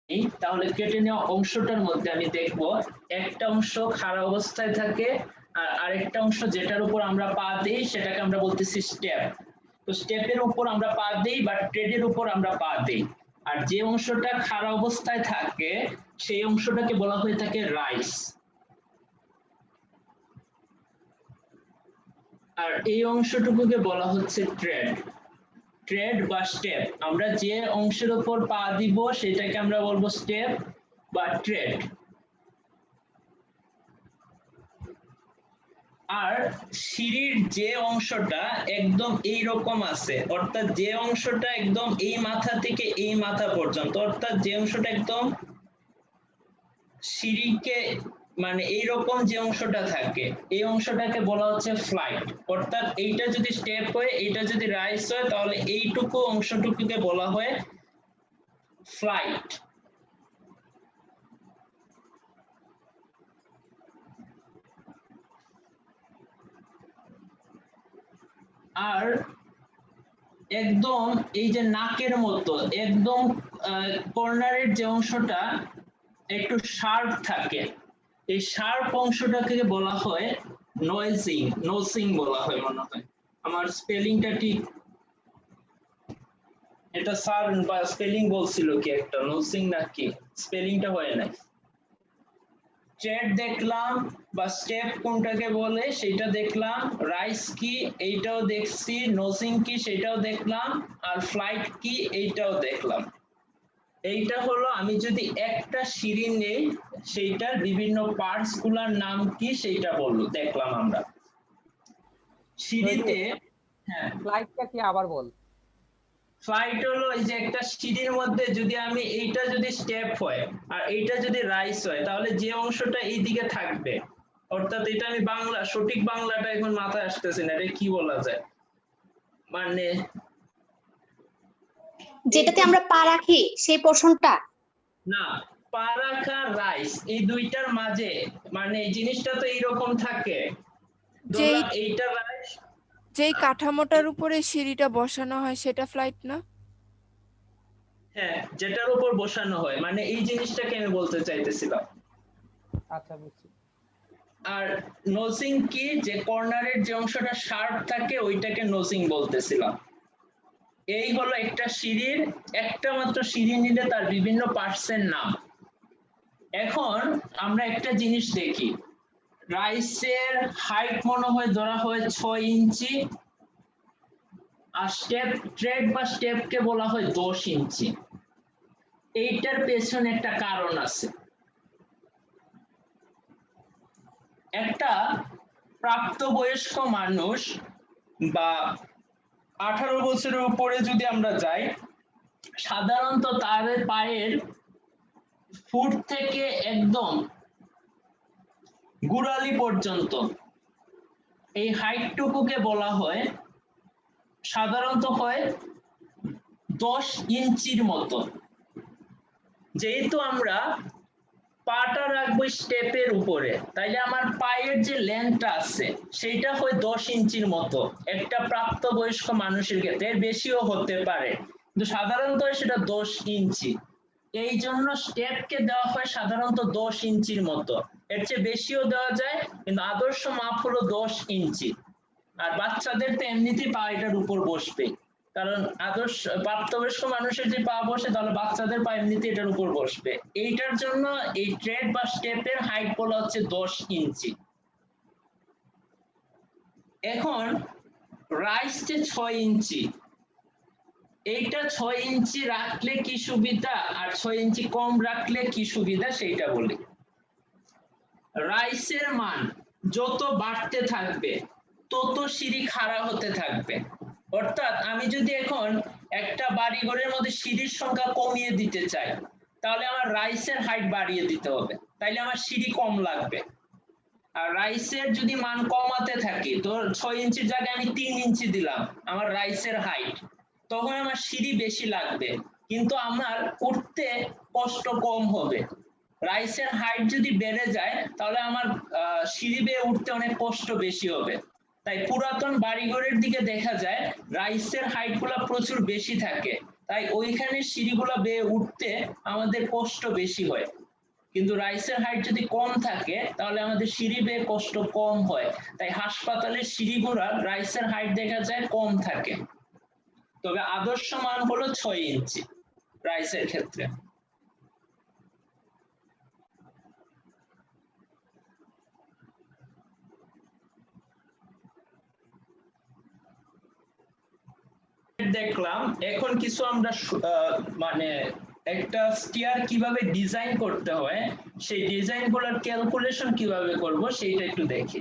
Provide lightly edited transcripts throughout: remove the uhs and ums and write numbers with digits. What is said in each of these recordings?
নিই তাহলে কেটে নেওয়া অংশটার মধ্যে আমি দেখব একটা অংশ খাড়া অবস্থায় থাকে আর আরেকটা অংশ যেটার উপর আমরা পা দেই সেটাকে আমরা বলতেছি স্টেপ। তো স্টেপের উপর আমরা পা দেই বা ট্রেডের উপর আমরা পা দেই। আর যে অংশটা খাড়া অবস্থায় থাকে সেই অংশটাকে বলা হয়ে থাকে রাইস। আর এই অংশটুকুকে বলা হচ্ছে ট্রেড। ট্রেড বা স্টেপ, আমরা যে অংশের উপর পা দিব সেটাকে আমরা বলবো স্টেপ বা ট্রেড। আর সিঁড়ির যে অংশটা একদম এই রকম আছে, অর্থাৎ যে অংশটা একদম এই মাথা থেকে এই মাথা পর্যন্ত, অর্থাৎ যে অংশটা একদম সিঁড়িকে মানে এইরকম যে অংশটা থাকে এই অংশটাকে বলা হচ্ছে ফ্লাইট। অর্থাৎ এইটা যদি স্টেপ হয় এইটা যদি রাইস হয় তাহলে এইটুকু অংশটুকুকে বলা হয় ফ্লাইট। আর একদম এই যে নাকের মতো একদম কর্নারের যে অংশটা একটু শার্প থাকে, এই শার্প অংশটাকে বলা হয় নয়েজিং, নোসিং বলা হয় মনে হয়। আমার স্পেলিংটা ঠিক এটা স্যার বা স্পেলিং বলছিল কি একটা নোসিং নাকি, স্পেলিংটা হয় নাই। ট্রেড দেখলাম বা স্টেপ কোনটাকে বলে সেটা দেখলাম, রাইস কি এইটাও দেখছি, নোসিং কি সেটাও দেখলাম, আর ফ্লাইট কি এইটাও দেখলাম। এইটা হলো আমি যদি একটা সিঁড়ি নেই সেইটার বিভিন্ন পার্টস গুলার নাম কি সেইটা বললো দেখলাম আমরা সিঁড়িতে। হ্যাঁ, ফ্লাইটটা কি আবার বল। ফ্লাইট হলো এই যে একটা সিঁড়ির মধ্যে যদি আমি এইটা যদি স্টেপ হয় আর এইটা যদি রাইস হয় তাহলে যে অংশটা এই দিকে থাকবে, অর্থাৎ এটা আমি বাংলা সঠিক বাংলাটা এখন মাথায় আসতেছে না, এটা কি বলা যায় মানে যেটাতে আমরা পা রাখি সেই পোর্শনটা না, পা রাখা রাইস এই দুইটার মাঝে মানে এই জিনিসটা তো এইরকম থাকে, ধরলাম এইটা রাইস, যেই কাঠামোটার উপরে সিঁড়িটা বসানো হয় সেটা ফ্লাইট না? হ্যাঁ যেটার উপর বসানো হয় মানে এই জিনিসটাকে আমি বলতে চাইতেছিলাম। আচ্ছা বুঝছি। আর নোজিং কি, যে কর্নারের যে অংশটা শার্প থাকে ওইটাকে নোজিং বলতেছিলাম। এই হলো একটা সিঁড়ির, একটা মাত্র সিঁড়ি নিলে তার বিভিন্ন পার্টসের নাম। এখন আমরা একটা জিনিস দেখি, রাইসের হাইট মনে হয় ধরা হয় 6 ইঞ্চি আর স্টেপ ট্রেড বা স্টেপকে বলা হয় 10 ইঞ্চি। এইটার পেছনে একটা কারণ আছে। একটা প্রাপ্তবয়স্ক মানুষ বা 18 বছরের উপরে যদি আমরা যাই সাধারণত তাদের পায়ের ফুট থেকে একদম গোড়ালি পর্যন্ত এই হাইটটুকুকে বলা হয় সাধারণত হয় 10 ইঞ্চির মতো। যেহেতু আমরা পাটা রাখবো স্টেপের উপরে তাইলে আমার পায়ের যে লেন্থটা আছে সেটা হয় 10 ইঞ্চির মতো একটা প্রাপ্তবয়স্ক মানুষের ক্ষেত্রে, এর বেশিও হতে পারে কিন্তু সাধারণত সেটা 10 ইঞ্চি। এই জন্য স্টেপকে দেওয়া হয় সাধারণত 10 ইঞ্চির মতো, এর চেয়ে বেশিও দেওয়া যায় কিন্তু আদর্শ মাপ হলো 10 ইঞ্চি। আর বাচ্চাদের তো এমনিতেই পা এটার উপর বসবে, কারণ আদর্শ প্রাপ্তবয়স্ক মানুষের যে পা বসে তাহলে বাচ্চাদের পা এমনিতে এটার উপর বসবে। এইটার জন্য এই ট্রেড বা স্টেপের হাইট বলা হচ্ছে 10 ইঞ্চি। এখন রাইস যে 6 ইঞ্চি, এইটা 6 ইঞ্চি রাখলে কি সুবিধা আর 6 ইঞ্চি কম রাখলে কি সুবিধা সেইটা বলি। রাইসের মান যত বাড়তে থাকবে তত সিঁড়ি খাড়া হতে থাকবে। অর্থাৎ আমি যদি এখন একটা বাড়ি ঘরের মধ্যে সিঁড়ির সংখ্যা কমিয়ে দিতে চাই তাহলে আমার রাইসের হাইট বাড়িয়ে দিতে হবে, তাইলে আমার সিঁড়ি কম লাগবে। আর রাইসের যদি মান কমাতে থাকি তো 6 ইঞ্চির জায়গায় আমি 3 ইঞ্চি দিলাম আমার রাইসের হাইট, তখন আমার সিঁড়ি বেশি লাগবে কিন্তু আমার উঠতে কষ্ট কম হবে। রাইসের হাইট যদি বেড়ে যায় তাহলে আমার সিঁড়ি বেয়ে উঠতে অনেক কষ্ট বেশি হবে। তাই পুরাতন বাড়িঘরের দিকে দেখা যায় রাইসের হাইট গুলা প্রচুর বেশি থাকে, তাই ওইখানে সিঁড়িগুলো বেয়ে উঠতে আমাদের কষ্ট বেশি হয়, কিন্তু রাইসের হাইট যদি কম থাকে তাহলে আমাদের সিঁড়ি বেয়ে কষ্ট কম হয়। তাই হাসপাতালের সিঁড়িগুলো রাইসের হাইট দেখা যায় কম থাকে, তবে আদর্শ মান হলো 6 ইঞ্চি রাইসের ক্ষেত্রে। দেখলাম এখন কিছু আমরা মানে একটা স্টিয়ার কিভাবে ডিজাইন করতে হয়, সেই ডিজাইন গুলোর ক্যালকুলেশন কিভাবে করব সেইটা একটু দেখি।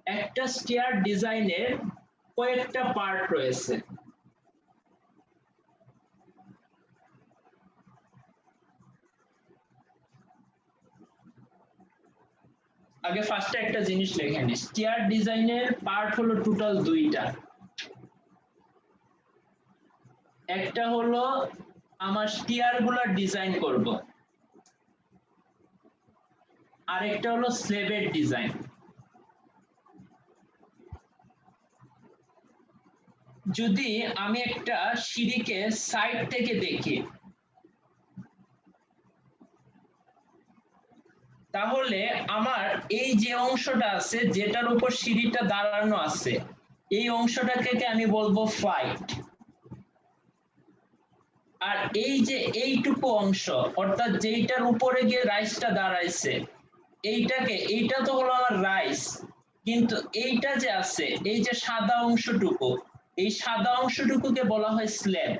একটা স্টিয়ার ডিজাইনের কয়েকটা পার্ট রয়েছে। আগে ফার্স্টে একটা জিনিস লিখে নিই, স্টিয়ার ডিজাইনের পার্ট হলো টোটাল দুইটা। একটা হলো আমার স্টিয়ার গুলা ডিজাইন করব, আরেকটা হলো স্ল্যাবের ডিজাইন। যদি আমি একটা সিঁড়িকে সাইড থেকে দেখি তাহলে আমার এই যে অংশটা আছে যেটার উপর সিঁড়িটা দাঁড়ানো আছে এই অংশটাকে আমি বলবো ফ্লাইট। আর এই যে এইটুকু অংশ অর্থাৎ যেইটার উপরে গিয়ে রাইসটা দাঁড়াইছে এইটা তো হলো আমার রাইস, কিন্তু এইটা যে আছে এই যে সাদা অংশটুকু, এই সাদা অংশটুকুকে বলা হয় স্ল্যাব।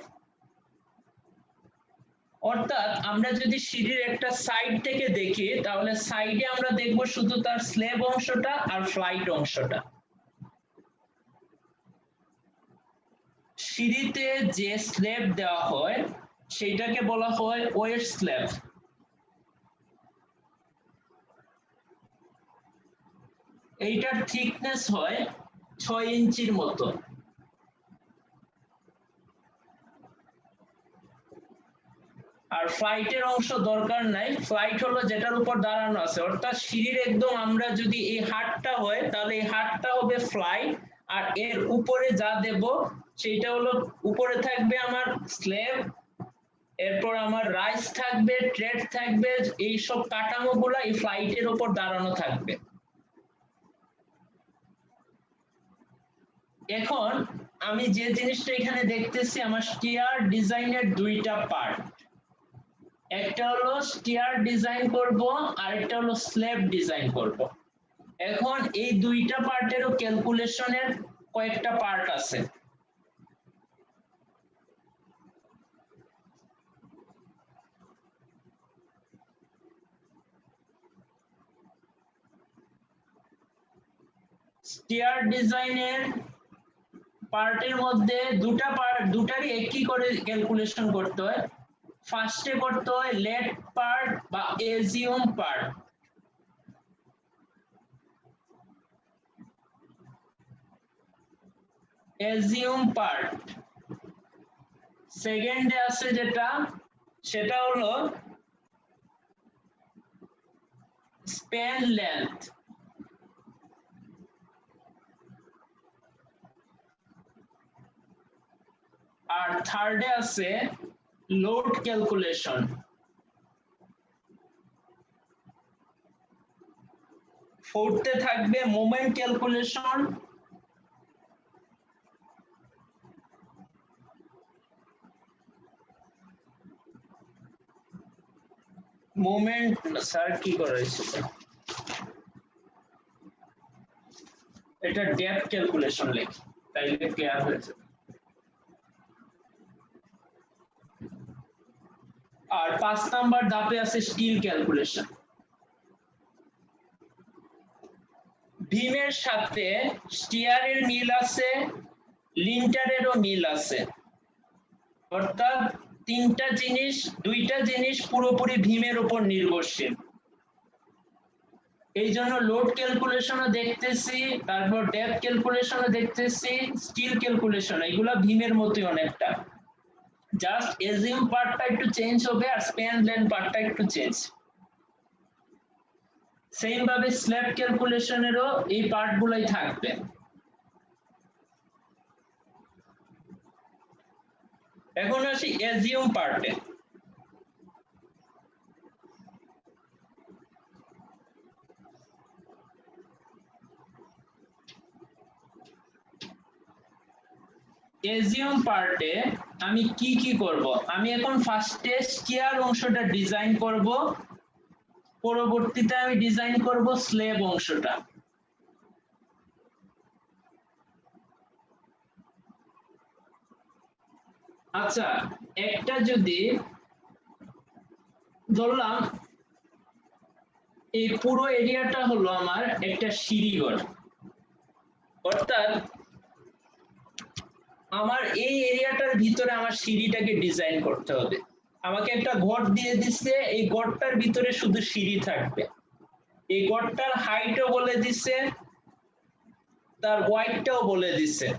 অর্থাৎ আমরা যদি সিঁড়ির একটা সাইড থেকে দেখি তাহলে সাইডে আমরা দেখব শুধু তার স্ল্যাব অংশটা আর ফ্লাইট অংশটা। সিঁড়িতে যে স্ল্যাব দেওয়া হয় সেইটাকে বলা হয় ওয়েট স্ল্যাব। এইটার থিকনেস হয় 6 ইঞ্চির মতো। আর ফ্লাইটের অংশ দরকার নাই, ফ্লাইট হলো যেটার উপর দাঁড়ানো আছে, অর্থাৎ সিঁড়ির একদম আমরা যদি এই হাতটা হয় তাহলে এই হাতটা হবে ফ্লাইট, আর এর উপরে যা দেব সেটা হলো উপরে থাকবে আমার স্ল্যাব, এরপর আমার রাইস থাকবে, ট্রেড থাকবে, এই সব কাঠামোগুলা এই ফ্লাইটের উপর দাঁড়ানো থাকবে। এখন আমি যে জিনিসটা এখানে দেখতেছি আমার স্টিয়ার ডিজাইনের দুইটা পার্ট, একটা হলো স্টিয়ার ডিজাইন করব আর একটা হলো স্ল্যাব ডিজাইন করব। এখন এই দুইটা পার্টেরও ক্যালকুলেশনের কয়েকটা পার্ট আছে। স্টিয়ার ডিজাইনের পার্টের মধ্যে দুটারই একই করে ক্যালকুলেশন করতে হয়। ফার্স্টে করতে হয় লেট পার্ট বা এজিউম পার্ট। এজিউম পার্ট সেকেন্ডে আছে যেটা, সেটা হলো স্প্যান লেন্থ। আর থার্ডে আছে লোড ক্যালকুলেশন। ফোর্থে থাকবে মোমেন্ট ক্যালকুলেশন। মোমেন্ট স্যার কি করেছে, এটা ডেপথ ক্যালকুলেশন লিখি তাইলে ক্লিয়ার হয়েছে। আর 5 নাম্বার ধাপে আছে স্টিল ক্যালকুলেশন। বিমের সাথে স্টিয়ারের মিল আছে, লিন্টারেরও মিল আছে, অর্থাৎ দুইটা জিনিস পুরোপুরি ভীমের উপর নির্ভরশীল। এই জন্য লোড ক্যালকুলেশনও দেখতেছি, তারপর ডেপথ ক্যালকুলেশনও দেখতেছি, স্টিল ক্যালকুলেশন, এগুলা ভীমের মতোই অনেকটা, জাস্ট এজিউম পার্টটা একটু চেঞ্জ হবে আর স্প্যান লেন্থ পার্টটা একটু চেঞ্জ। সেম ভাবে স্ল্যাব ক্যালকুলেশনেরও এই পার্টগুলাই থাকবে। এখন আসি অ্যাজিউম পার্টে। অ্যাজিউম পার্টে আমি কি কি করব? আমি এখন ফার্স্টে স্টিয়ার অংশটা ডিজাইন করব, পরবর্তীতে আমি ডিজাইন করব স্লেভ অংশটা। আচ্ছা, একটা যদি ধরলাম এই পুরো এরিয়াটা হলো আমার একটা সিঁড়িঘর, অর্থাৎ আমার এই এরিয়াটার ভিতরে আমার সিঁড়িটাকে ডিজাইন করতে হবে। আমাকে একটা ঘর দিয়ে দিচ্ছে, এই ঘরটার ভিতরে শুধু সিঁড়ি থাকবে। এই ঘরটার হাইটও বলে দিচ্ছে, তার ওয়াইডটাও বলে দিচ্ছে।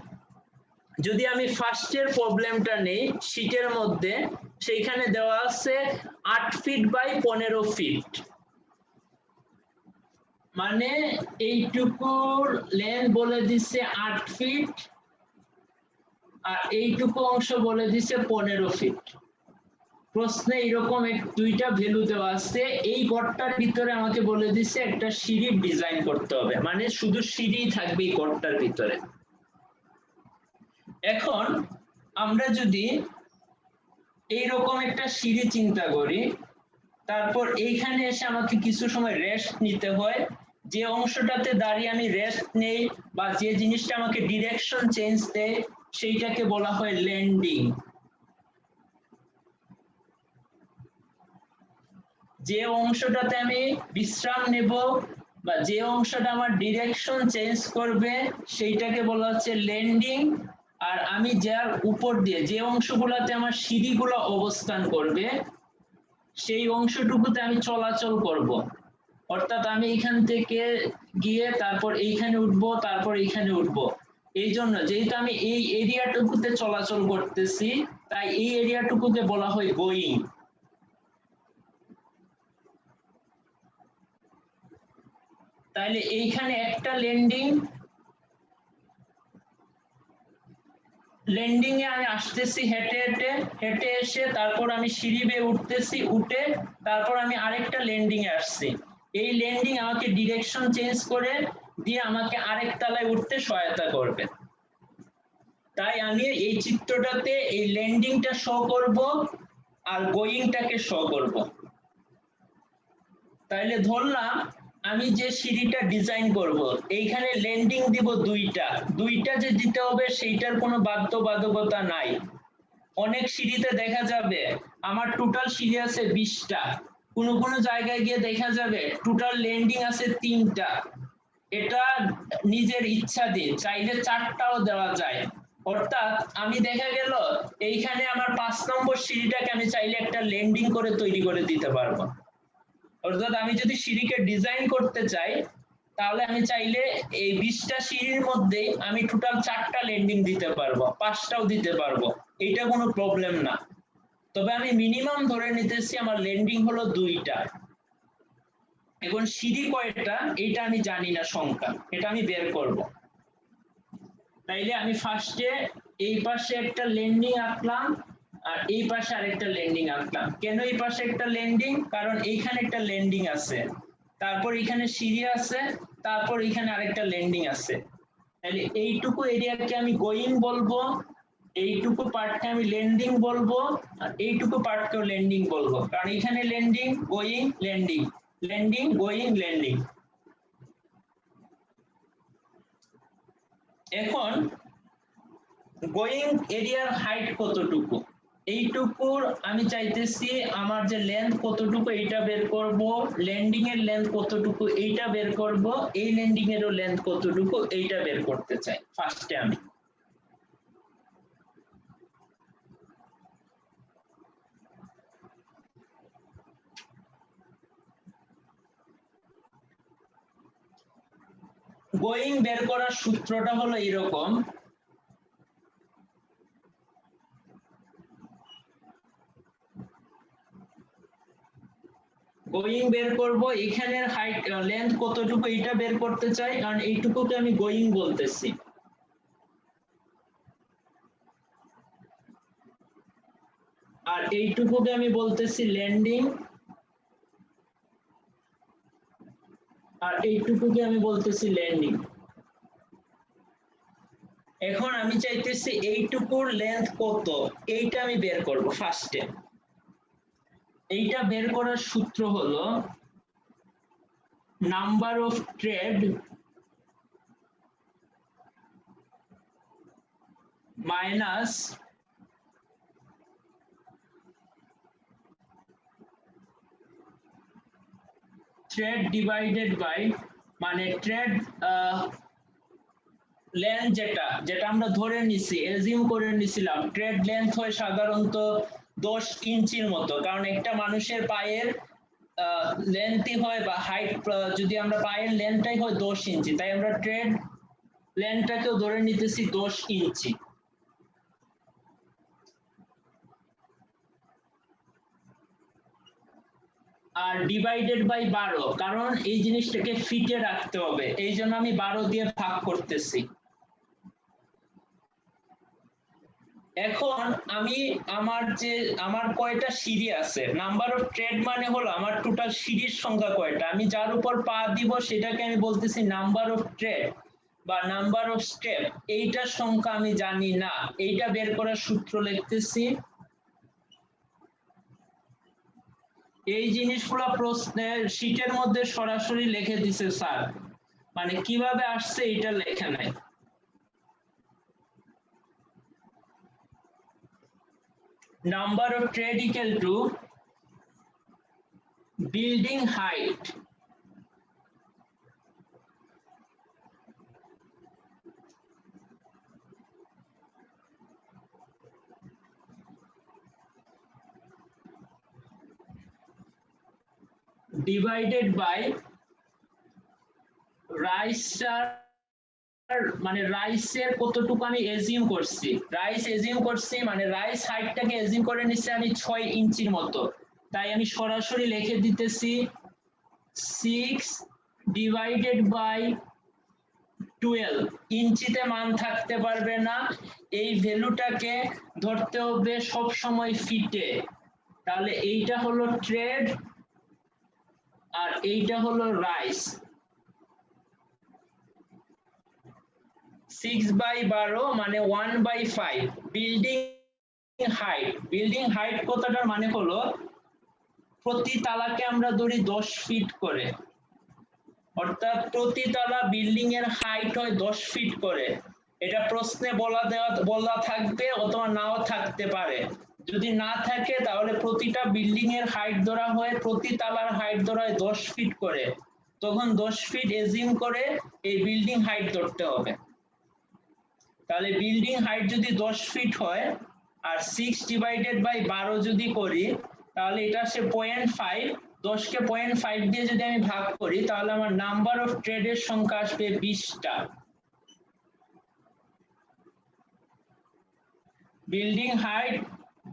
যদি আমি ফার্স্টের প্রবলেমটা নেই শীটের মধ্যে, সেইখানে দেওয়া আছে 8 ফিট বাই 15 ফিট, মানে এইটুকুর লেন্থ বলে দিচ্ছে 8 ফিট আর এইটুকু অংশ বলে দিচ্ছে 15 ফিট। প্রশ্নে এরকম দুইটা ভ্যালু দেওয়া আছে, এই ঘরটার ভিতরে আমাকে বলে দিচ্ছে একটা সিঁড়ির ডিজাইন করতে হবে, মানে শুধু সিঁড়ি থাকবে এই ঘরটার ভিতরে। এখন আমরা যদি এইরকম একটা সিঁড়ি চিন্তা করি, তারপর এইখানে এসে আমাকে কিছু সময় রেস্ট নিতে হয়, যে অংশটাতে দাঁড়িয়ে আমি রেস্ট নেই বা যে জিনিসটা আমাকে ডিরেকশন চেঞ্জ দেয় সেইটাকে বলা হয় ল্যান্ডিং। যে অংশটাতে আমি বিশ্রাম নেব বা যে অংশটা আমার ডিরেকশন চেঞ্জ করবে সেইটাকে বলা হচ্ছে ল্যান্ডিং। আর আমি যার উপর দিয়ে যে অংশগুলোতে আমার সিঁড়িগুলো অবস্থান করবে সেই অংশটুকুতে আমি চলাচল করব, অর্থাৎ আমি এখান থেকে গিয়ে তারপর এইখানে উঠবো, তারপর এইখানে উঠবো। এই জন্য যেহেতু আমি এই এরিয়াটুকুতে চলাচল করতেছি, তাই এই এরিয়াটুকুকে বলা হয় গোয়িং। তাইলে এইখানে একটা ল্যান্ডিং এ আমি আসতেছি হেঁটে হেঁটে, হেঁটে এসে তারপর আমি সিঁড়ি বেয়ে উঠতেছি, উঠে তারপর আমি আরেকটা ল্যান্ডিং এ আসছি। এই ল্যান্ডিং আমাকে ডিরেকশন চেঞ্জ করে দিয়ে আমাকে আরেক তলায় উঠতে সহায়তা করবে। তাই আমি এই চিত্রটাতে এই ল্যান্ডিংটা শো করব আর গোয়িংটাকে শো করব। তাইলে ধরলাম আমি যে সিঁড়িটা ডিজাইন করব, এইখানে ল্যান্ডিং দিব দুইটা যে দিতে হবে সেইটার কোনো বাধ্যবাধকতা নাই। অনেক সিঁড়িতে দেখা যাবে আমার টোটাল সিঁড়ি আছে 20টা, কোনো কোনো জায়গায় গিয়ে দেখা যাবে টোটাল ল্যান্ডিং আছে 3টা। এটা নিজের ইচ্ছা দিয়ে চাইলে 4টাও দেওয়া যায়। অর্থাৎ আমি দেখা গেল এইখানে আমার 5 নম্বর সিঁড়িটাকে আমি চাইলে একটা ল্যান্ডিং করে তৈরি করে দিতে পারবো। অর্থাৎ আমি যদি সিঁড়িকে ডিজাইন করতে চাই তাহলে আমি চাইলে এই 20টা সিঁড়ির মধ্যে আমি টোটাল 4টা ল্যান্ডিং দিতে পারবো, 5টাও দিতে পারবো, এটা কোনো প্রবলেম না। তবে আমি মিনিমাম ধরে নিতেছি আমার ল্যান্ডিং হলো 2টা। এখন সিঁড়ি কয়টা এটা আমি জানি না সংখ্যা, এটা আমি বের করব। তাইলে আমি ফার্স্টে এই পাশে একটা ল্যান্ডিং আঁকলাম আর এই পাশে আরেকটা ল্যান্ডিং আঁকলাম। কেন এই পাশে একটা ল্যান্ডিং? কারণ এইখানে একটা ল্যান্ডিং আছে, তারপর এখানে সিঁড়ি আছে, তারপর এখানে আরেকটা ল্যান্ডিং আছে। তাহলে এইটুকু এরিয়াকে আমি গোয়িং বলবো, এইটুকু পার্টকে আমি ল্যান্ডিং বলবো, আর এইটুকু পার্টকেও ল্যান্ডিং বলবো, কারণ এখানে landing going landing, landing going landing. এখন গোয়িং এরিয়ার হাইট কতটুকু, এইটুকুর আমি চাইতেছি আমার যে লেন্থ কতটুকু এইটা বের করব, ল্যান্ডিং এর লেন্থ কতটুকু এইটা বের করব, এই ল্যান্ডিং এরও লেন্থ কতটুকু এইটা বের করতে চাই ফার্স্টে আমি। গোয়িং বের করার সূত্রটা হলো এরকম, গোয়িং বের করব, এখানের হাইট লেন্থ কতটুকু এটা বের করতে চাই, কারণ এইটুকুকে আমি গোয়িং বলতেছি। আর এইটুকুকে আমি বলতেছি ল্যান্ডিং, আর এইটুকুকে আমি বলতেছি ল্যান্ডিং। এখন আমি চাইতেছি এইটুকুর লেন্থ কত, এইটা আমি বের করব ফার্স্টে। এইটা বের করার সূত্র হলো number of trade minus trade divided by, মানে ট্রেড লেন্থ যেটা যেটা আমরা ধরে নিছি, এজিউম করে নিছিলাম ট্রেড লেন্থ হয় সাধারণত 10 ইঞ্চির মতো, কারণ একটা মানুষের পায়ের লেন্থই হয় বা হাইট, যদি আমরা পায়ের লেন্থটাই হয় 10 ইঞ্চি, তাই আমরা ট্রেড লেন্থটাকেও ধরে নিতেছি 10 ইঞ্চি। আর ডিভাইডেড বাই 12, কারণ এই জিনিসটাকে ফিটে রাখতে হবে, এই জন্য আমি 12 দিয়ে ভাগ করতেছি। এখন আমি আমার কয়টা সিঁড়ি আছে, নাম্বার অফ ট্রেড মানে হলো আমার টোটাল সিঁড়ির সংখ্যা কয়টা, আমি যার উপর পা দিব সেটাকে আমি বলতেছি নাম্বার অফ ট্রেড বা নাম্বার অফ স্টেপ, এইটার সংখ্যা আমি জানি না, এইটা বের করার সূত্র লিখতেছি। এই জিনিসগুলো প্রশ্নের শীটের মধ্যে সরাসরি লিখে দিছে স্যার, মানে কিভাবে আসছে এটা লেখা নাই। Number of trade equal to building height divided by রাইসার, মানে রাইসের কতটুকু আমি এজিউম করছি, রাইস এজিউম করছি মানে রাইস হাইটটাকে এজিউম করে নিচ্ছি আমি 6 ইঞ্চির মতো, তাই আমি সরাসরি লিখে দিতেছি 6 ডিভাইডেড বাই 12। ইঞ্চিতে মান থাকতে পারবে না, এই ভ্যালুটাকে ধরতে হবে সব সময় ফিটে, তাহলে এইটা হলো ট্রেড আর এইটা হলো রাইস। 6/12 মানে 1/5। বিল্ডিং হাইট, বিল্ডিং হাইট কথাটার মানে হলো প্রতি তালাকে আমরা ধরি 10 ফিট করে, অর্থাৎ প্রতি তালা বিল্ডিং এর হাইট হয় 10 ফিট করে। এটা প্রশ্নে বলা থাকবে অথবা নাও থাকতে পারে, যদি না থাকে তাহলে প্রতিটা বিল্ডিং এর হাইট ধরা হয়, প্রতি তালার হাইট ধরা হয় 10 ফিট করে, তখন 10 ফিট এজিউম করে এই বিল্ডিং হাইট ধরতে হবে। তাহলে বিল্ডিং হাইট যদি 10 ফিট হয় আর 6 ডিভাইডেড বাই 12 যদি করি তাহলে এটা আসে 0.5, 10 কে 0.5 দিয়ে যদি আমি ভাগ করি তাহলে আমার নাম্বার অফ ট্রেডের সংখ্যা আসবে 20টা। বিল্ডিং হাইট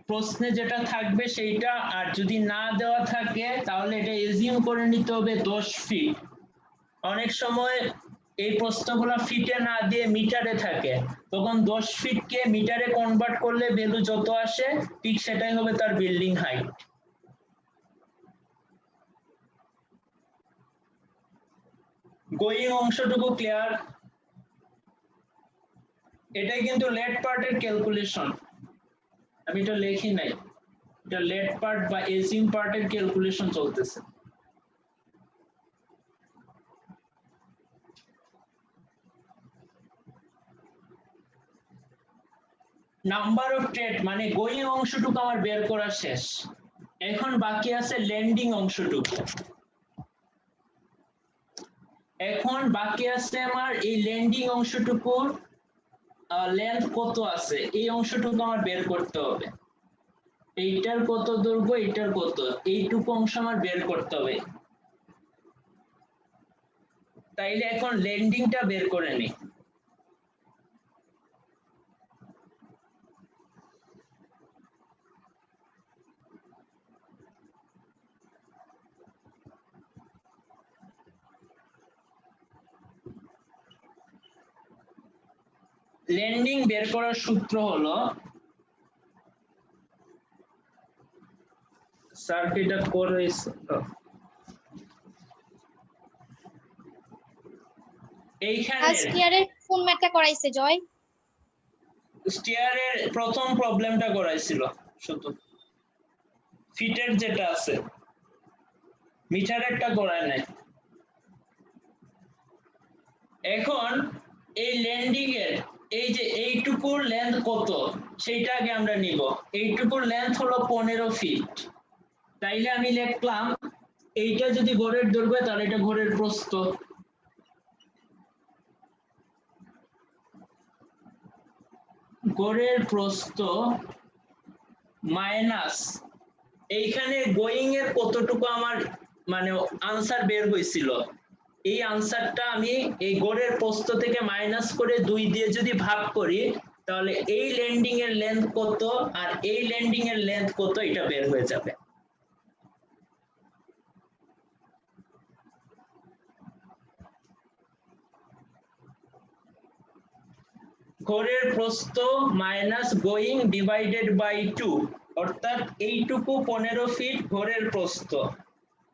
প্রশ্নে যেটা থাকবে সেইটা, আর যদি না দেওয়া থাকে তাহলে এটা এজিউম করে নিতে হবে 10 ফিট। অনেক সময় এই প্রশ্নগুলো ফিটে না দিয়ে মিটারে থাকে, তখন 10 ফিটকে মিটারে কনভার্ট করলে ভ্যালু যত আসে ঠিক সেটাই হবে তার বিল্ডিং হাইট। গোয়িং অংশটুকু ক্লিয়ার? এটাই কিন্তু লেট পার্টের ক্যালকুলেশন, আমি এটা লিখি নাই, এটা লেট পার্ট বা এজিউম পার্টের ক্যালকুলেশন চলতেছে। নাম্বার অফ ট্রেড মানে গোয়িং অংশটুকু আমার বের করা শেষ, এখন বাকি আছে ল্যান্ডিং অংশটুকু। এখন বাকি আছে আমার এই ল্যান্ডিং অংশটুকুর লেন্থ কত আছে, এই অংশটুকু আমার বের করতে হবে, এইটার কত দৈর্ঘ্য, এইটার কত, এইটুকু অংশ আমার বের করতে হবে। তাইলে এখন ল্যান্ডিংটা বের করে নিই। ল্যান্ডিং বের করার সূত্র হলো সার্কিটটা করেছে এইখানে স্টিয়ারের কোন ম্যাথটা করাইছে জয়? স্টিয়ারের প্রথম প্রবলেমটা করাইছিল শুধু ফিটের যেটা আছে মিটারেরটা করায় নাই। এখন এই ল্যান্ডিং এর এই যে এইটুকুর লেন্থ কত সেটা আগে আমরা নিব। এইটুকুর লেন্থ হলো 15 ফিট। তাইলে আমি লিখলাম এইটা যদি ঘরের দৈর্ঘ্য তাহলে এটা ঘরের প্রস্থ, ঘরের প্রস্থ মাইনাস এইখানে গোয়িং এর কতটুকু আমার মানে আনসার বের হয়েছিল, এই আনসারটা আমি এই গড়ের প্রস্থ থেকে মাইনাস করে 2 দিয়ে যদি ভাগ করি তাহলে এই ল্যান্ডিং এর লেন্থ কত আর এই ল্যান্ডিং এর লেন্থ কত এটা বের হয়ে যাবে। গড়ের প্রস্থ মাইনাস গোয়িং ডিভাইডেড বাই 2 অর্থাৎ এইটুকু 15 ফিট গড়ের প্রস্থ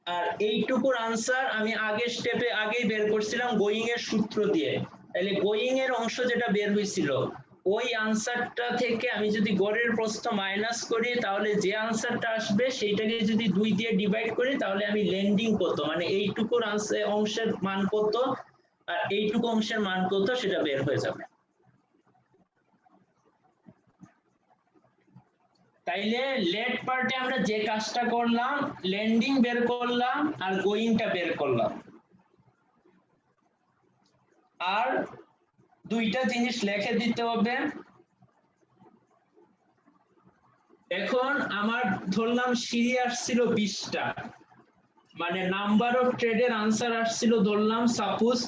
আর এইটুকুর আনসার আমি আগের স্টেপে আগেই বের করছিলাম গোয়িং এর সূত্র দিয়ে। তাহলে গোয়িং এর অংশ যেটা বের হয়েছিল ওই আনসারটা থেকে আমি যদি গড়ের প্রস্থ মাইনাস করি তাহলে যে আনসারটা আসবে সেইটাকে যদি 2 দিয়ে ডিভাইড করি তাহলে আমি ল্যান্ডিং কত মানে এইটুকুর অংশের মান কত আর এইটুকু অংশের মান কত সেটা বের হয়ে যাবে। তাইলে লেট পার্টে আমরা যে কাজটা করলাম ল্যান্ডিং বের করলাম আর গোয়িংটা বের করলাম, আর দুইটা জিনিস লিখে দিতে হবে। এখন আমার ধরলাম সিঁড়ি আসছিল 20টা মানে নাম্বার অফ ট্রেডের আনসার আসছিল ধরলাম সাপোজ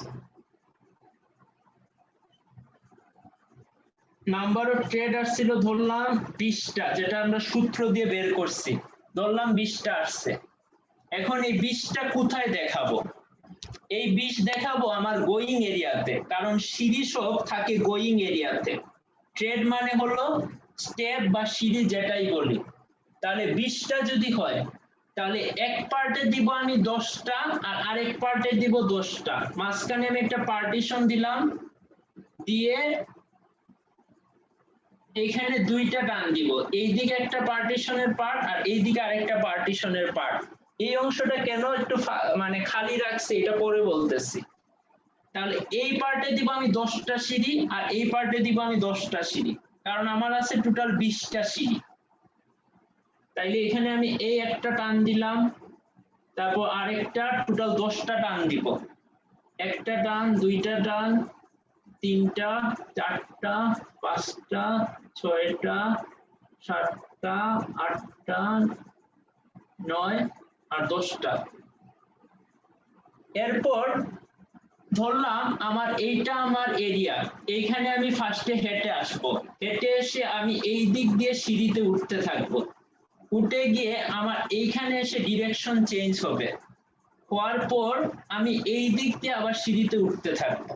নাম্বার অফ ট্রেড আসছিল ধরলাম 20টা যেটা আমরা সূত্র দিয়ে বের করছি, ধরলাম 20টা আসছে। এখন এই 20টা কোথায় দেখাবো? এই 20 দেখাবো আমার গোয়িং এরিয়াতে, কারণ সিঁড়ি সব থাকে গোয়িং এরিয়াতে। ট্রেড মানে হলো স্টেপ বা সিঁড়ি যেটাই বলি। তাহলে 20টা যদি হয় তাহলে এক পার্টে দিব আমি 10টা আর আরেক পার্টে দিব 10টা, মাঝখানে আমি একটা পার্টিশন দিলাম দিয়ে এইখানে দুইটা টান দিব, এইদিকে একটা পার্টিশনের পার্ট আর এইদিকে আরেকটা পার্টিশনের পার্ট। এই অংশটা কেন একটু মানে খালি রাখছি এটা পরে বলতেছি। তাহলে এই পার্টে দিব আমি 10টা সিঁড়ি আর এই পার্টে দিব আমি 10টা সিঁড়ি, কারণ আমার আছে টোটাল 20টা সিঁড়ি। তাইলে এখানে আমি এই একটা টান দিলাম তারপর আরেকটা টোটাল 10টা টান দিব, একটা টান দুইটা টান 3টা 4টা 5টা 6টা 7টা 8টা 9 আর 10টা। এরপর ধরলাম আমার এইটা আমার এরিয়া, এইখানে আমি ফার্স্টে হেঁটে আসবো, হেঁটে এসে আমি এই দিক দিয়ে সিঁড়িতে উঠতে থাকবো, উঠে গিয়ে আমার এইখানে এসে ডিরেকশন চেঞ্জ হবে, হওয়ার পর আমি এই দিক দিয়ে আবার সিঁড়িতে উঠতে থাকবো।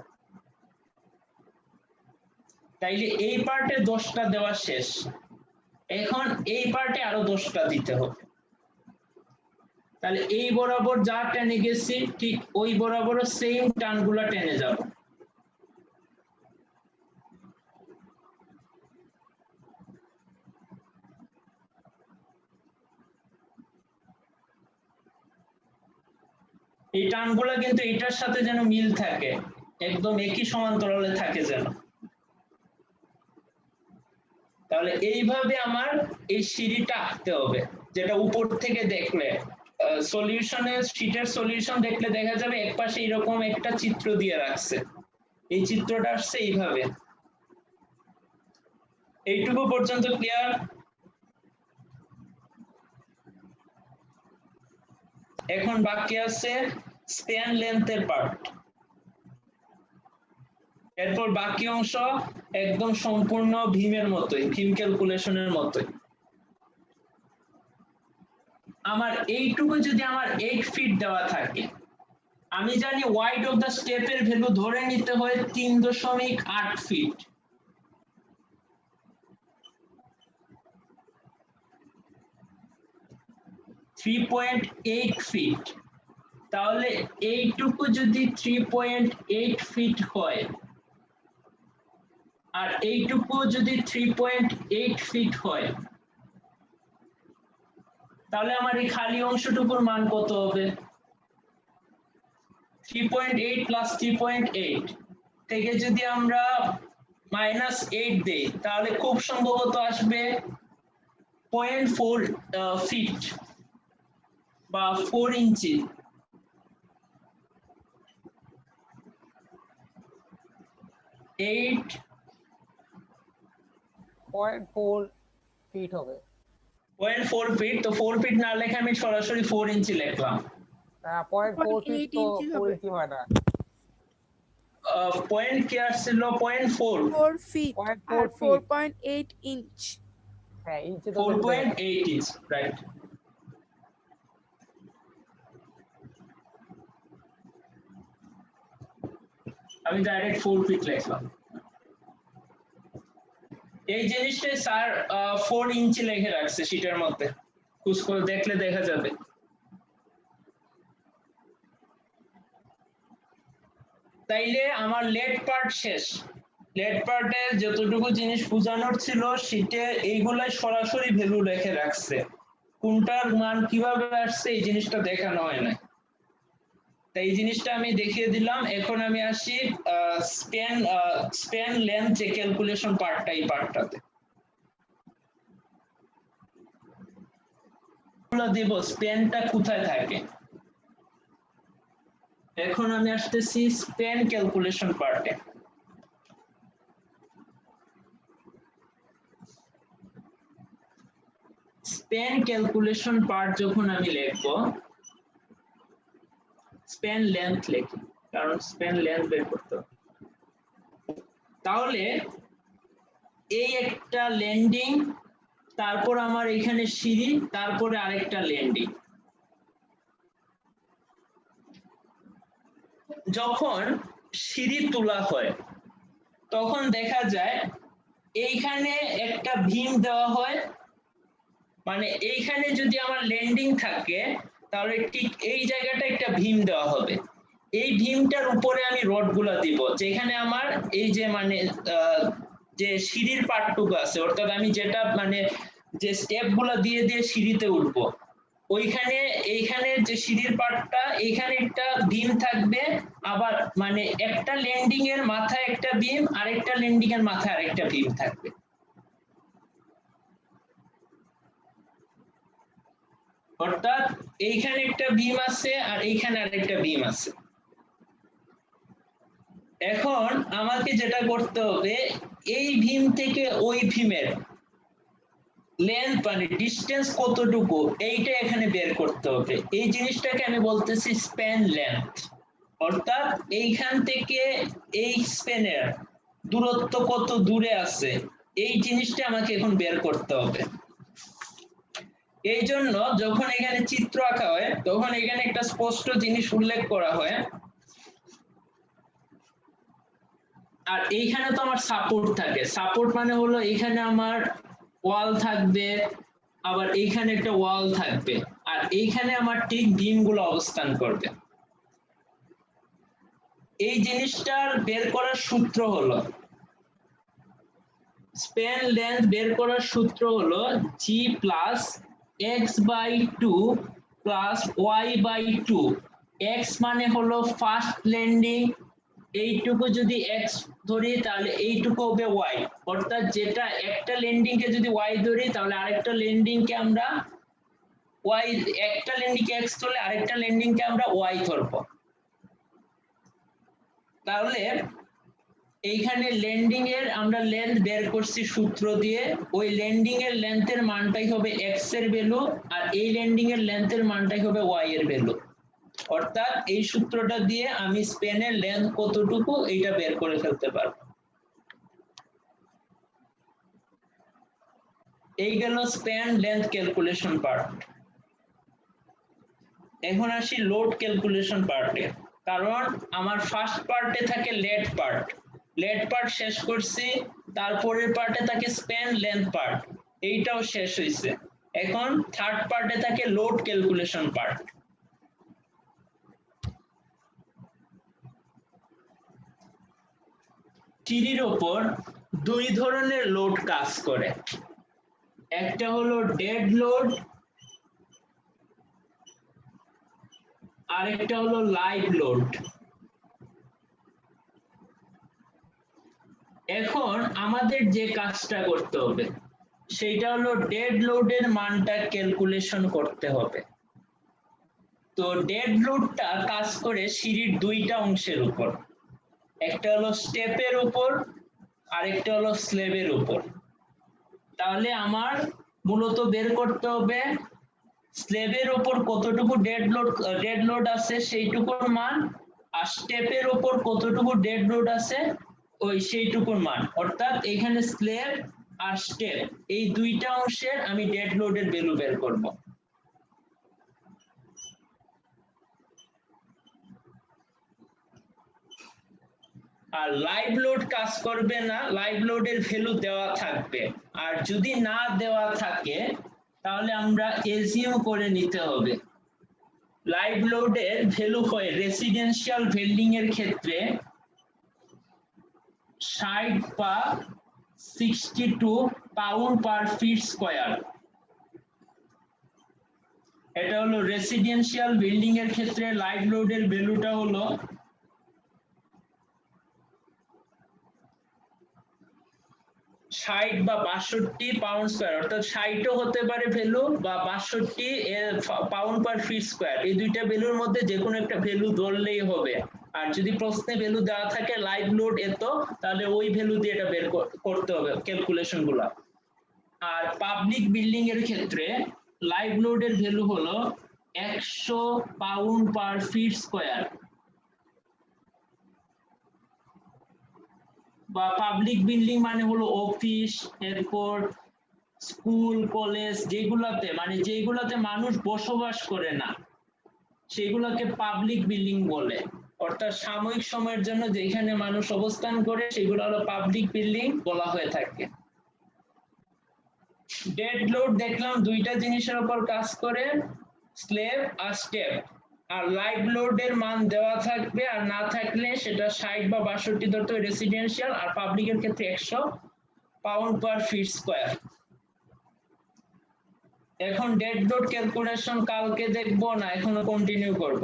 তাইলে এই পার্টে 10টা দেওয়া শেষ, এখন এই পার্টে আরো 10টা দিতে হবে। তাহলে এই বরাবর যা টেনে গেছি ঠিক ওই বরাবর সেম টানগুলা টেনে যাব। এই টানগুলা কিন্তু এটার সাথে যেন মিল থাকে, একদম একই সমান্তরালে থাকে যেন। তাহলে এইভাবে আমার এই সিঁড়িটা আঁকতে হবে, যেটা উপর থেকে দেখলে সলিউশনে শীটের সলিউশন দেখলে দেখা যাবে একপাশে এরকম একটা চিত্র দিয়ে রাখছে, এই চিত্রটা আসছে এইভাবে। এইটুকু পর্যন্ত ক্লিয়ার? এখন বাকি আছে স্প্যান লেন্থের পার্ট। এরপর বাকি অংশ একদম সম্পূর্ণ ভীমের মতোই, ভীম ক্যালকুলেশনের মতোই। আমার এইটুকু যদি আমার 8 ফিট দেওয়া থাকে, আমি জানি ওয়াইড অফ দ্য স্টেপের ভ্যালু ধরে নিতে হয় 3.8 ফিট। 3.8 ফিট, তাহলে এইটুকু যদি 3.8 ফিট হয় আর এইটুকু যদি 3.8 ফিট হয়, তাহলে আমার এই খালি অংশটুকুর মান কত হবে? 3.8 প্লাস 3.8 থেকে যদি আমরা -8 দেই, তাহলে খুব সম্ভবত আসবে 0.4 ফিট বা 4 ইঞ্চি। এইট 0.4 ফিট হবে। 0.4 ফিট, তো 4 ফিট না লেখে আমি সরাসরি 4 ইঞ্চি লিখলাম। 0.4 ফিট 0.8 তো ইঞ্চি 4 হবে। ইঞ্চি হয় না। পয়েন্ট কি আসছিল? 0.4 4 ফিট 0.4 আর ফিট 4.8 ইঞ্চ। হ্যাঁ ইঞ্চি তো দেখতে 4.8 ইঞ্চ, রাইট। আমি ডাইরেক্ট 4 ফিট লিখলাম। এই জিনিসটাই স্যার 4 ইঞ্চি লিখে রাখছে শীটের মধ্যে, খুঁজ করে দেখলে দেখা যাবে। তাইলে আমার লেট পার্ট শেষ। লেট পার্টে যতটুকু জিনিস বোঝানোর ছিল শীটে এইগুলাই সরাসরি ভ্যালু লিখে রাখছে, কোনটার মান কিভাবে আসছে এই জিনিসটা দেখানো হয় না। তাই এই জিনিসটা আমি দেখিয়ে দিলাম। এখন আমি আসি স্প্যান লেন্থ যে ক্যালকুলেশন পার্টটা, এই পার্টটাতে দেব স্প্যানটা কোথায় থাকে। এখন আমি আসতেছি স্প্যান ক্যালকুলেশন পার্টে। স্প্যান ক্যালকুলেশন পার্ট যখন আমি লিখব, স্প্যান লেন্থ লিখি, কারণ স্প্যান লেন্থ বের করতে হবে। তাহলে এই একটা ল্যান্ডিং, তারপর আমার এখানে সিঁড়ি, তারপরে আরেকটা ল্যান্ডিং। যখন সিঁড়ি তোলা হয় তখন দেখা যায় এইখানে একটা ভীম দেওয়া হয়, মানে এইখানে যদি আমার ল্যান্ডিং থাকে তাহলে ঠিক এই জায়গাটা একটা ভীম দেওয়া হবে। এই ভীমটার উপরে আমি রডগুলা দিব, যেখানে আমার এই যে মানে যে সিঁড়ির পার্টটুকু আছে, অর্থাৎ আমি যেটা মানে যে স্টেপগুলা দিয়ে দিয়ে সিঁড়িতে উঠবো, ওইখানে এইখানে যে সিঁড়ির পার্টটা, এইখানে একটা বিম থাকবে, আবার মানে একটা ল্যান্ডিং এর মাথায় একটা বিম, আরেকটা ল্যান্ডিং এর মাথায় আরেকটা বিম থাকবে। অর্থাৎ এইখানে একটা বিম আছে আর এইখানে আরেকটা বিম আছে। এখন আমাকে যেটা করতে হবে, এই ভীম থেকে ওই ভীমের লেন্থ মানে ডিসটেন্স কতটুকু এইটা এখানে বের করতে হবে। এই জিনিসটাকে আমি বলতেছি স্প্যান লেন্থ। অর্থাৎ এইখান থেকে এই স্প্যানের দূরত্ব কত দূরে আছে, এই জিনিসটা আমাকে এখন বের করতে হবে। এই জন্য যখন এখানে চিত্র আঁকা হয় তখন এখানে একটা স্পষ্ট জিনিস উল্লেখ করা হয়, আর এইখানে তো আমার সাপোর্ট থাকে। সাপোর্ট মানে হলো এইখানে আমার ওয়াল থাকবে, আবার এইখানে একটা ওয়াল থাকবে, আর এইখানে আমার ঠিক বিমগুলো অবস্থান করবে। এই জিনিসটার বের করার সূত্র হলো, স্প্যান লেন্থ বের করার সূত্র হলো g plus x/2 plus y/2। x মানে হলো ফার্স্ট ল্যান্ডিং, এইটুকু যদি x ধরি তাহলে এইটুকু হবে y। অর্থাৎ যেটা একটা ল্যান্ডিং কে যদি y ধরি তাহলে আরেকটা ল্যান্ডিং কে আমরা y, একটা ল্যান্ডিং কে x ধরলে আরেকটা ল্যান্ডিং কে আমরা y ধরবো। তাহলে এইখানে ল্যান্ডিং এর আমরা লেন্থ বের করছি সূত্র দিয়ে, ওই ল্যান্ডিং এর লেন্থের মানটাই হবে x এর ভ্যালু, আর এই ল্যান্ডিং এর লেন্থের মানটাই হবে y এর ভ্যালু। অর্থাৎ এই সূত্রটা দিয়ে আমি স্প্যানের লেন্থ কতটুকু এইটা বের করে ফেলতে পারবো। এই গেল স্প্যান লেন্থ ক্যালকুলেশন পার্ট। এখন আসি লোড ক্যালকুলেশন পার্টে, কারণ আমার ফার্স্ট পার্টে থাকে লেট পার্ট, লেট পার্ট শেষ করছি, তারপরের পার্টে থাকে স্প্যান লেন্থ পার্ট, এইটাও শেষ হয়েছে। এখন থার্ড পার্টে থাকে লোড ক্যালকুলেশন পার্ট। সিঁড়ির ওপর দুই ধরনের লোড কাজ করে, একটা হলো ডেড লোড, আর একটা হলো লাইভ লোড। এখন আমাদের যে কাজটা করতে হবে সেটা হলো ডেড লোডের মানটা ক্যালকুলেশন করতে হবে। তো ডেড লোডটা কাজ করে সিঁড়ির দুইটা অংশের উপর, একটা হলো স্টেপের উপর আর একটা হলো স্ল্যাবের উপর। তাহলে আমার মূলত বের করতে হবে স্ল্যাবের উপর কতটুকু ডেড লোড আছে সেইটুকুর মান, আর স্টেপের উপর কতটুকু ডেড লোড আছে ওই সেইটুকুর মান। অর্থাৎ এখানে স্ল্যাব আর স্টেপ এই দুইটা অংশের আমি ডেড লোডের ভ্যালু বের করব। আর লাইভ লোড কাজ করবে না, লাইভ লোডের ভ্যালু দেওয়া থাকবে, আর যদি না দেওয়া থাকে তাহলে আমরা এজিউম করে নিতে হবে। লাইভ লোডের ভ্যালু হয় রেসিডেন্সিয়াল বিল্ডিং এর ক্ষেত্রে 60 বা 62 পাউন্ড পার ফিট স্কয়ার। এটা হলো রেসিডেন্সিয়াল বিল্ডিং এর ক্ষেত্রে লাইভ লোডের ভ্যালুটা হলো 60 বা 62 পাউন্ড স্কয়ার, অর্থাৎ 60 ও হতে পারে ভ্যালু বা 62 পাউন্ড পার ফিট স্কয়ার। এই দুইটা ভ্যালুর মধ্যে যে কোনো একটা ভ্যালু ধরলেই হবে। আর যদি প্রশ্নে ভ্যালু দেওয়া থাকে লাইভ লোড এত, তাহলে ওই ভ্যালু দিয়ে এটা বের করতে হবে ক্যালকুলেশন গুলা। আর পাবলিক বিল্ডিং এর ক্ষেত্রে লাইভ লোডের ভ্যালু হলো 100 পাউন্ড পার ফিট স্কয়ার। বা পাবলিক বিল্ডিং মানে হলো অফিস, এয়ারপোর্ট, স্কুল, কলেজ, যেগুলাতে মানুষ বসবাস করে না সেগুলোকে পাবলিক বিল্ডিং বলে। অর্থাৎ সাময়িক সময়ের জন্য যেখানে মানুষ অবস্থান করে সেগুলো হলো পাবলিক বিল্ডিং বলা হয়ে থাকে। ডেড লোড দেখলাম দুইটা জিনিসের উপর কাজ করে, স্ল্যাব আর স্টেপ। আর লাইভ লোডের মান দেওয়া থাকবে, আর না থাকলে সেটা 60 বা 62 ধরতে হবে রেসিডেন্সিয়াল, আর পাবলিকের ক্ষেত্রে 100 পাউন্ড পার ফিট স্কয়ার। এখন ডেড লোড ক্যালকুলেশন কালকে দেখবো না এখনো কন্টিনিউ করব?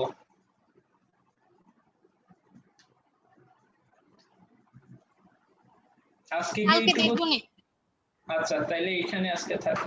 আজকে কি কালকে এইটুকু? দেখবো নি। আচ্ছা, তাইলে এখানে আজকে থাক।